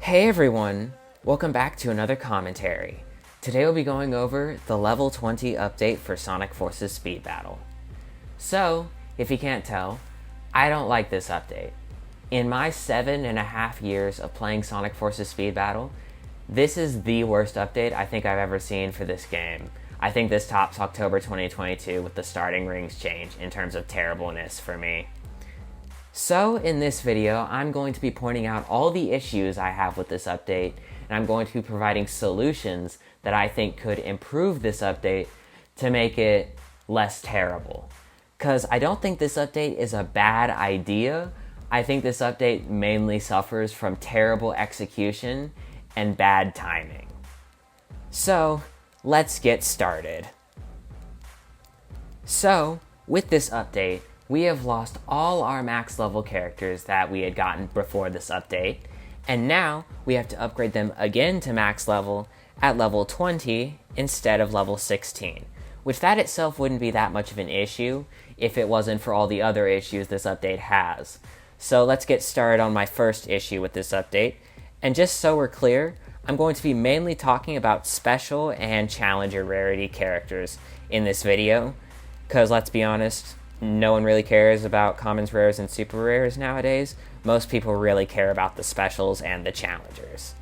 Hey everyone, welcome back to another commentary. Today we'll be going over the level 20 update for Sonic Forces Speed Battle. So, if you can't tell, I don't like this update. In my 7.5 years of playing Sonic Forces Speed Battle, this is the worst update I think I've ever seen for this game. I think this tops October 2022 with the starting rings change in terms of terribleness for me. So in this video, I'm going to be pointing out all the issues I have with this update, and I'm going to be providing solutions that I think could improve this update to make it less terrible. Because I don't think this update is a bad idea. I think this update mainly suffers from terrible execution and bad timing. So let's get started. So with this update, we have lost all our max level characters that we had gotten before this update, and now we have to upgrade them again to max level at level 20 instead of level 16, which that itself wouldn't be that much of an issue if it wasn't for all the other issues this update has. So let's get started on my first issue with this update, and just so we're clear, I'm going to be mainly talking about special and challenger rarity characters in this video, because let's be honest, no one really cares about commons, rares, and super rares nowadays. Most people really care about the specials and the challengers.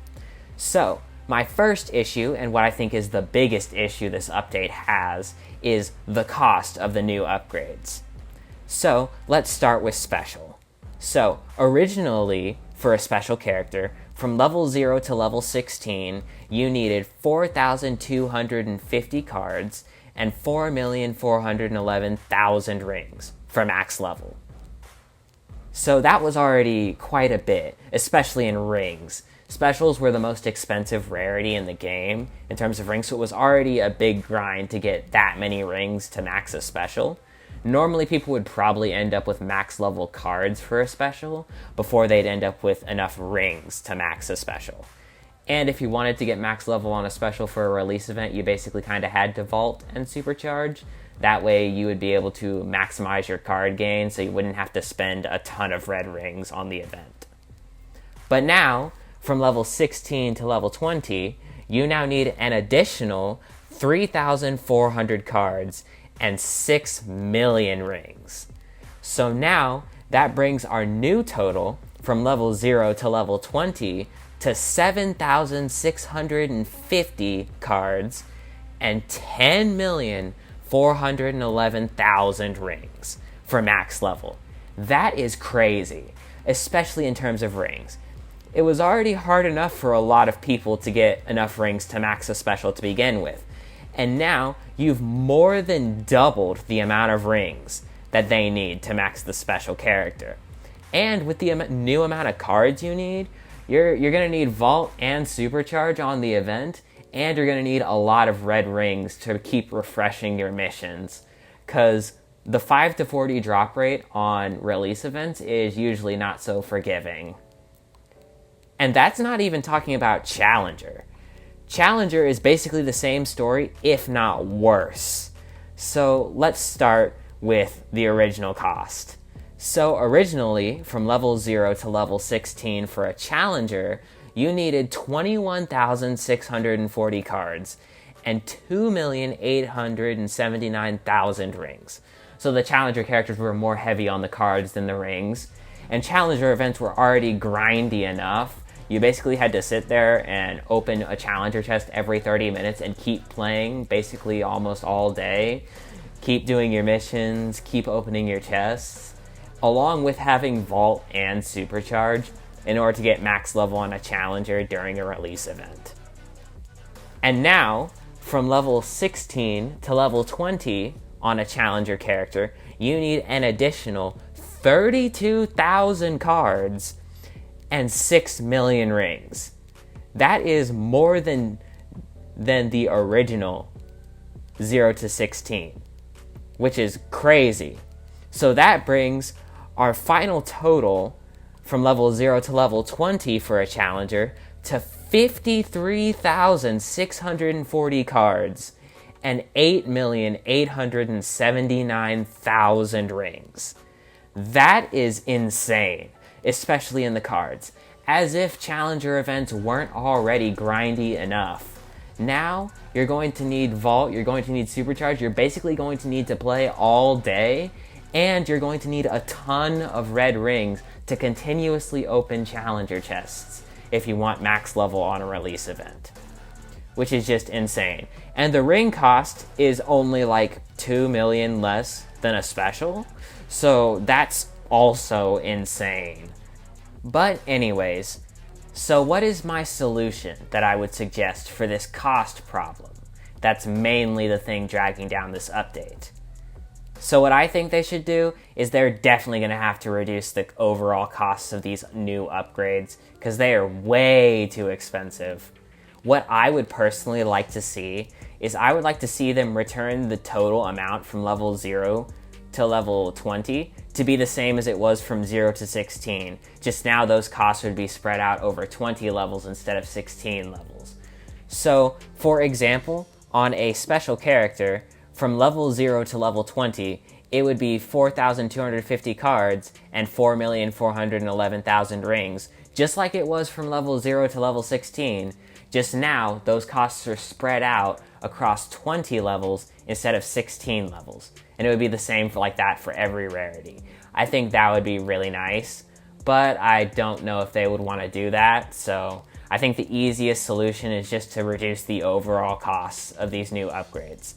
So, my first issue, and what I think is the biggest issue this update has, is the cost of the new upgrades. So, let's start with special. So, originally, for a special character, from level 0 to level 16, you needed 4,250 cards and 4,411,000 rings for max level. So that was already quite a bit, especially in rings. Specials were the most expensive rarity in the game in terms of rings, so it was already a big grind to get that many rings to max a special. Normally people would probably end up with max level cards for a special before they'd end up with enough rings to max a special. And if you wanted to get max level on a special for a release event, you basically kind of had to vault and supercharge. That way you would be able to maximize your card gain so you wouldn't have to spend a ton of red rings on the event. But now, from level 16 to level 20, you now need an additional 3,400 cards and 6 million rings. So now, that brings our new total from level 0 to level 20 to 7,650 cards and 10,411,000 rings for max level. That is crazy, especially in terms of rings. It was already hard enough for a lot of people to get enough rings to max a special to begin with, and now you've more than doubled the amount of rings that they need to max the special character. And with the new amount of cards you need, you're going to need Vault and Supercharge on the event, and you're going to need a lot of red rings to keep refreshing your missions, because the 5 to 40 drop rate on release events is usually not so forgiving. And that's not even talking about Challenger. Challenger is basically the same story, if not worse. So let's start with the original cost. So originally, from level 0 to level 16 for a challenger, you needed 21,640 cards and 2,879,000 rings. So the challenger characters were more heavy on the cards than the rings, and challenger events were already grindy enough. You basically had to sit there and open a challenger chest every 30 minutes and keep playing basically almost all day. Keep doing your missions, keep opening your chests, along with having Vault and Supercharge in order to get max level on a challenger during a release event. And now, from level 16 to level 20 on a challenger character, you need an additional 32,000 cards and 6 million rings. That is more than the original 0 to 16, which is crazy. So that brings our final total from level 0 to level 20 for a challenger to 53,640 cards and 8,879,000 rings. That is insane, especially in the cards. As if challenger events weren't already grindy enough. Now, you're going to need Vault, you're going to need Supercharge, you're basically going to need to play all day, and you're going to need a ton of red rings to continuously open challenger chests if you want max level on a release event. Which is just insane. And the ring cost is only like 2 million less than a special, so that's also insane. But anyways, so what is my solution that I would suggest for this cost problem? That's mainly the thing dragging down this update. So what I think they should do is they're definitely going to have to reduce the overall costs of these new upgrades because they are way too expensive. What I would personally like to see is I would like to see them return the total amount from level 0 to level 20 to be the same as it was from 0 to 16. Just now those costs would be spread out over 20 levels instead of 16 levels. So, for example, on a special character, from level 0 to level 20, it would be 4,250 cards and 4,411,000 rings, just like it was from level 0 to level 16. Just now, those costs are spread out across 20 levels instead of 16 levels. And it would be the same for like that for every rarity. I think that would be really nice, but I don't know if they would want to do that, so I think the easiest solution is just to reduce the overall costs of these new upgrades.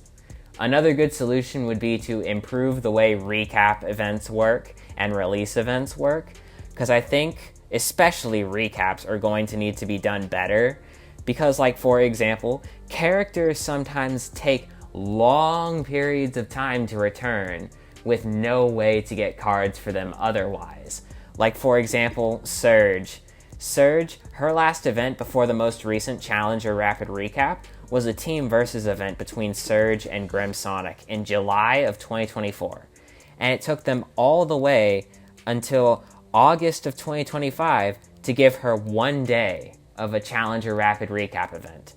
Another good solution would be to improve the way recap events work and release events work, because I think especially recaps are going to need to be done better, because like for example, characters sometimes take long periods of time to return with no way to get cards for them otherwise. Like for example, Surge. Surge, her last event before the most recent Challenger Rapid Recap was a team versus event between Surge and Grim Sonic in July of 2024. And it took them all the way until August of 2025 to give her 1 day of a Challenger Rapid Recap event.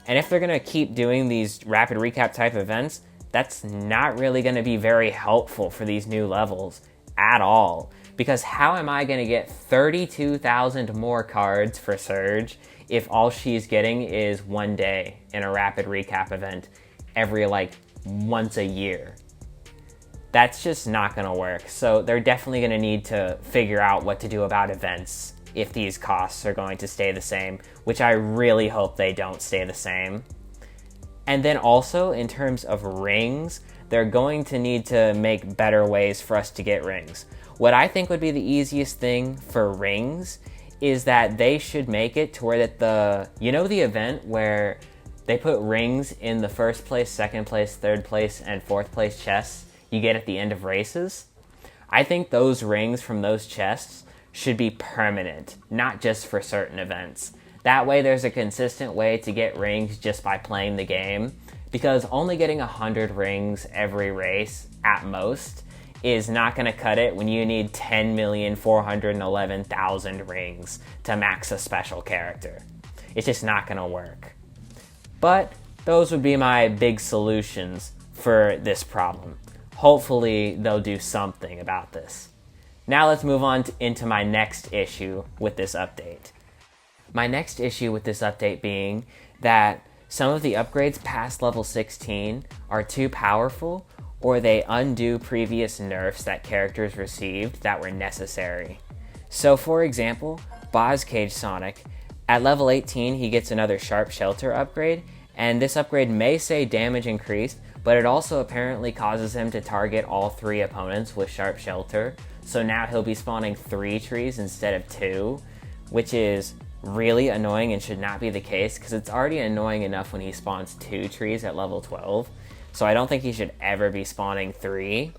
And if they're going to keep doing these Rapid Recap type events, that's not really going to be very helpful for these new levels at all. Because how am I going to get 32,000 more cards for Surge if all she's getting is 1 day in a Rapid Recap event every like once a year? That's just not going to work. So they're definitely going to need to figure out what to do about events if these costs are going to stay the same, which I really hope they don't stay the same. And then also, in terms of rings, they're going to need to make better ways for us to get rings. What I think would be the easiest thing for rings is that they should make it to where that the event where they put rings in the first place, second place, third place, and fourth place chests you get at the end of races? I think those rings from those chests should be permanent, not just for certain events. That way there's a consistent way to get rings just by playing the game, because only getting 100 rings every race at most is not going to cut it when you need 10,411,000 rings to max a special character. It's just not going to work. But those would be my big solutions for this problem. Hopefully they'll do something about this. Now let's move on into my next issue with this update. My next issue with this update being that some of the upgrades past level 16 are too powerful, or they undo previous nerfs that characters received that were necessary. So for example, Boss Cage Sonic, at level 18 he gets another Sharp Shelter upgrade, and this upgrade may say damage increased, but it also apparently causes him to target all 3 opponents with Sharp Shelter. So now he'll be spawning 3 trees instead of 2, which is really annoying and should not be the case, because it's already annoying enough when he spawns 2 trees at level 12. So I don't think he should ever be spawning 3.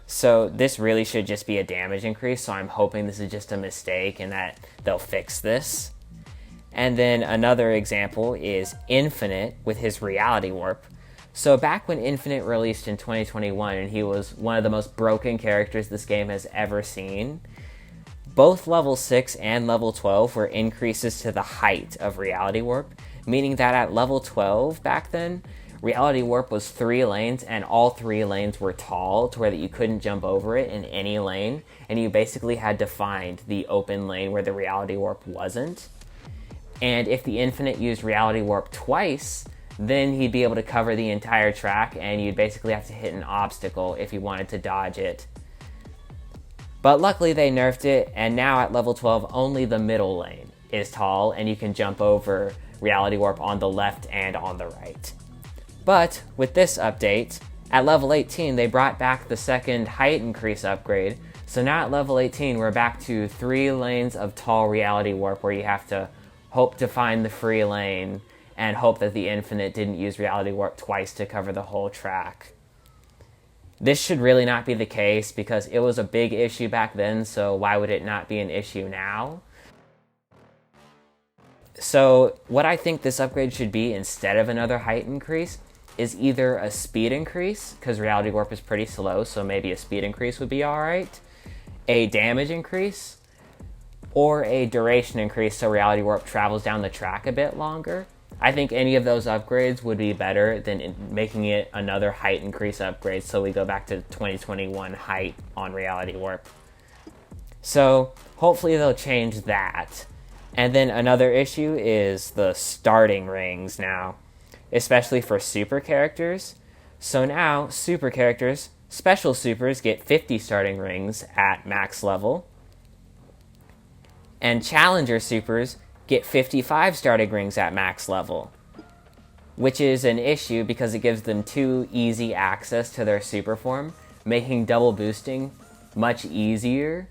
So this really should just be a damage increase, so I'm hoping this is just a mistake and that they'll fix this. And then another example is Infinite with his Reality Warp. So back when Infinite released in 2021 and he was one of the most broken characters this game has ever seen, both level 6 and level 12 were increases to the height of Reality Warp, meaning that at level 12 back then, Reality Warp was 3 lanes, and all 3 lanes were tall to where that you couldn't jump over it in any lane, and you basically had to find the open lane where the Reality Warp wasn't. And if the Infinite used Reality Warp twice, then he'd be able to cover the entire track, and you'd basically have to hit an obstacle if you wanted to dodge it. But luckily they nerfed it, and now at level 12 only the middle lane is tall, and you can jump over Reality Warp on the left and on the right. But with this update, at level 18 they brought back the second height increase upgrade, so now at level 18 we're back to 3 lanes of tall Reality Warp where you have to hope to find the free lane and hope that the Infinite didn't use Reality Warp twice to cover the whole track. This should really not be the case because it was a big issue back then, so why would it not be an issue now? So what I think this upgrade should be instead of another height increase is either a speed increase, because Reality Warp is pretty slow, so maybe a speed increase would be alright, a damage increase, or a duration increase so Reality Warp travels down the track a bit longer. I think any of those upgrades would be better than making it another height increase upgrade so we go back to 2021 height on Reality Warp. So hopefully they'll change that. And then another issue is the starting rings now, especially for super characters. So now super characters, special supers get 50 starting rings at max level, and challenger supers get 55 starting rings at max level, which is an issue because it gives them too easy access to their super form, making double boosting much easier,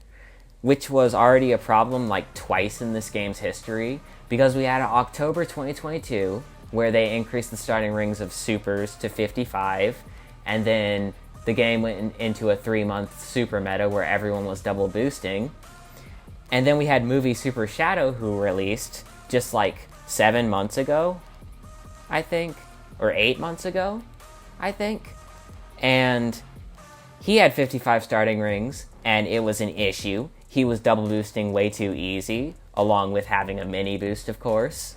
which was already a problem like twice in this game's history, because we had October 2022 where they increased the starting rings of supers to 55, and then the game went into a 3-month super meta where everyone was double boosting. And then we had Movie Super Shadow, who released just like 7 months ago, I think, or 8 months ago, I think. And he had 55 starting rings, and it was an issue. He was double boosting way too easy, along with having a mini boost, of course.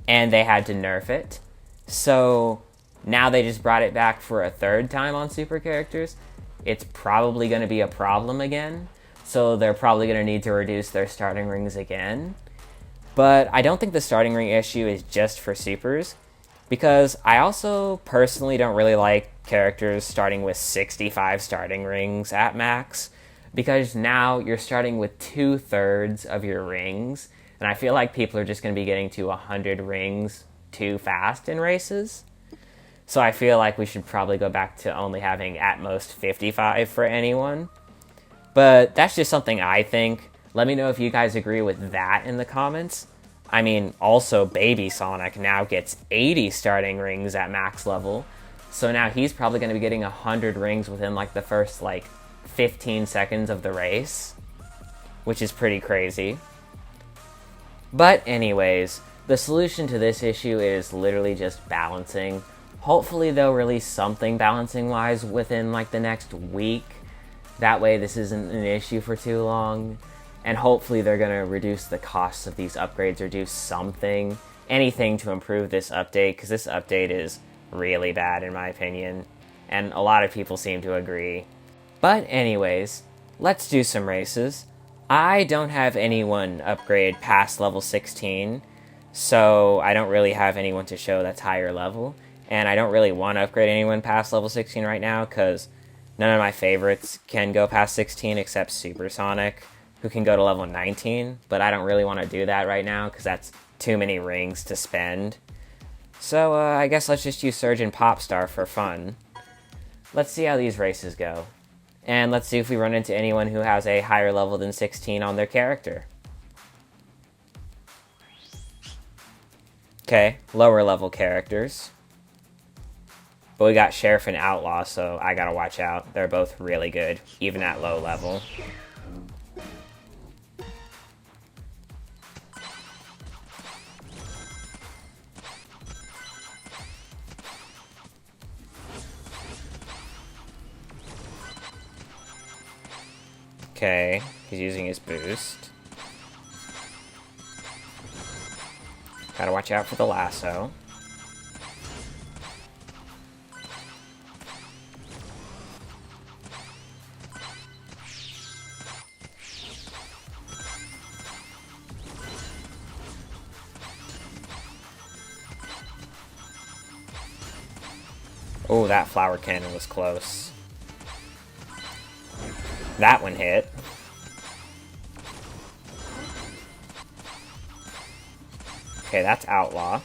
And they had to nerf it. So now they just brought it back for a 3rd time on super characters. It's probably going to be a problem again. So they're probably going to need to reduce their starting rings again. But I don't think the starting ring issue is just for supers, because I also personally don't really like characters starting with 65 starting rings at max, because now you're starting with 2/3 of your rings, and I feel like people are just going to be getting to 100 rings too fast in races. So I feel like we should probably go back to only having at most 55 for anyone. But that's just something I think. Let me know if you guys agree with that in the comments. I mean, also Baby Sonic now gets 80 starting rings at max level. So now he's probably going to be getting 100 rings within like the first 15 seconds of the race, which is pretty crazy. But anyways, the solution to this issue is literally just balancing. Hopefully they'll release something balancing wise within the next week. That way this isn't an issue for too long. And hopefully they're going to reduce the costs of these upgrades or do something, anything to improve this update, because this update is really bad in my opinion. And a lot of people seem to agree. But anyways, let's do some races. I don't have anyone upgrade past level 16, so I don't really have anyone to show that's higher level. And I don't really want to upgrade anyone past level 16 right now, because none of my favorites can go past 16 except Supersonic, who can go to level 19, but I don't really want to do that right now because that's too many rings to spend. So I guess let's just use Surge and Popstar for fun. Let's see how these races go. And let's see if we run into anyone who has a higher level than 16 on their character. Okay, lower level characters. But we got Sheriff and Outlaw, so I gotta watch out. They're both really good, even at low level. Okay, he's using his boost. Gotta watch out for the lasso. Oh, that flower cannon was close. That one hit. Okay, that's Outlaw.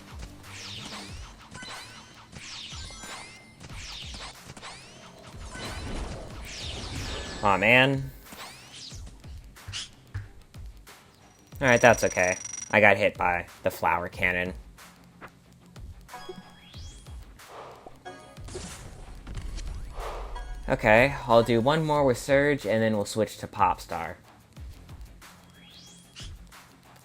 Aw, man. Alright, that's okay. I got hit by the flower cannon. Okay, I'll do one more with Surge, and then we'll switch to Popstar.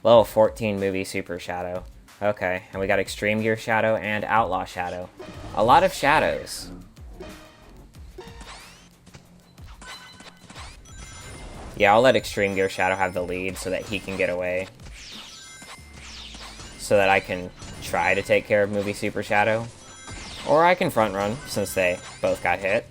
Level 14 movie Super Shadow. Okay, and we got Extreme Gear Shadow and Outlaw Shadow. A lot of shadows. Yeah, I'll let Extreme Gear Shadow have the lead so that he can get away. So that I can try to take care of movie Super Shadow. Or I can front run, since they both got hit.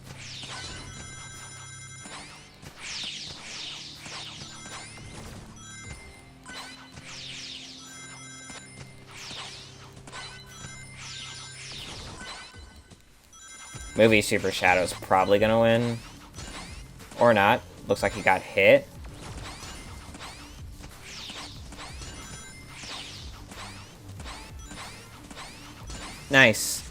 Movie Super Shadow's probably gonna win. Or not. Looks like he got hit. Nice.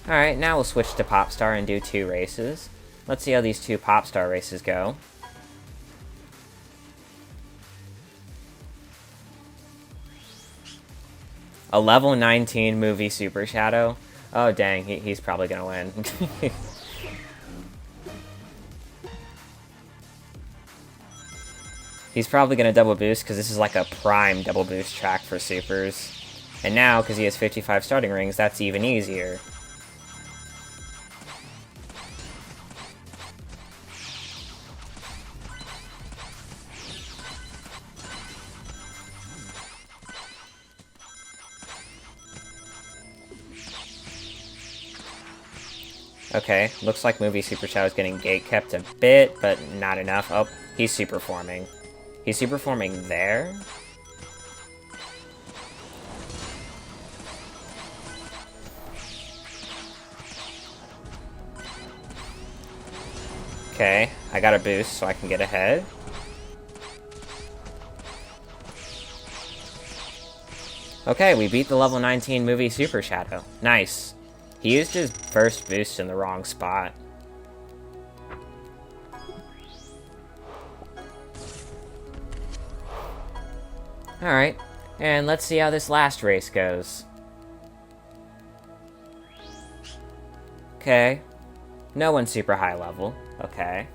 Alright, now we'll switch to Popstar and do 2 races. Let's see how these 2 Popstar races go. A level 19 movie Super Shadow. Oh dang, he's probably gonna win. He's probably gonna double boost because this is like a prime double boost track for supers. And now, because he has 55 starting rings, that's even easier. Okay, looks like movie Super Shadow is getting gate kept a bit, but not enough. Oh, he's super forming. He's super forming there? Okay, I got a boost so I can get ahead. Okay, we beat the level 19 movie Super Shadow. Nice. He used his first boost in the wrong spot. Alright, and let's see how this last race goes. Okay. No one's super high level. Okay.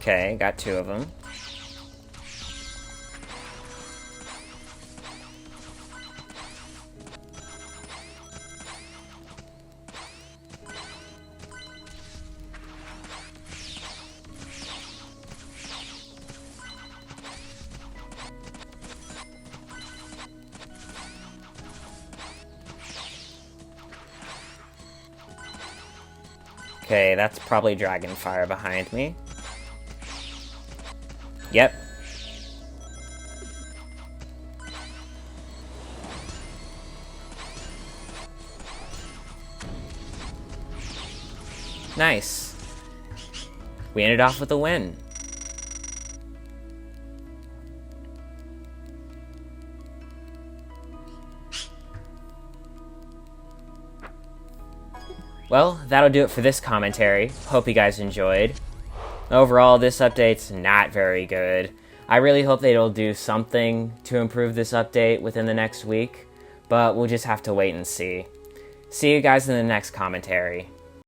Okay, got 2 of them. Okay, that's probably Dragonfire behind me. Yep. Nice. We ended off with a win. Well, that'll do it for this commentary. Hope you guys enjoyed. Overall, this update's not very good. I really hope they'll do something to improve this update within the next week, but we'll just have to wait and see. See you guys in the next commentary.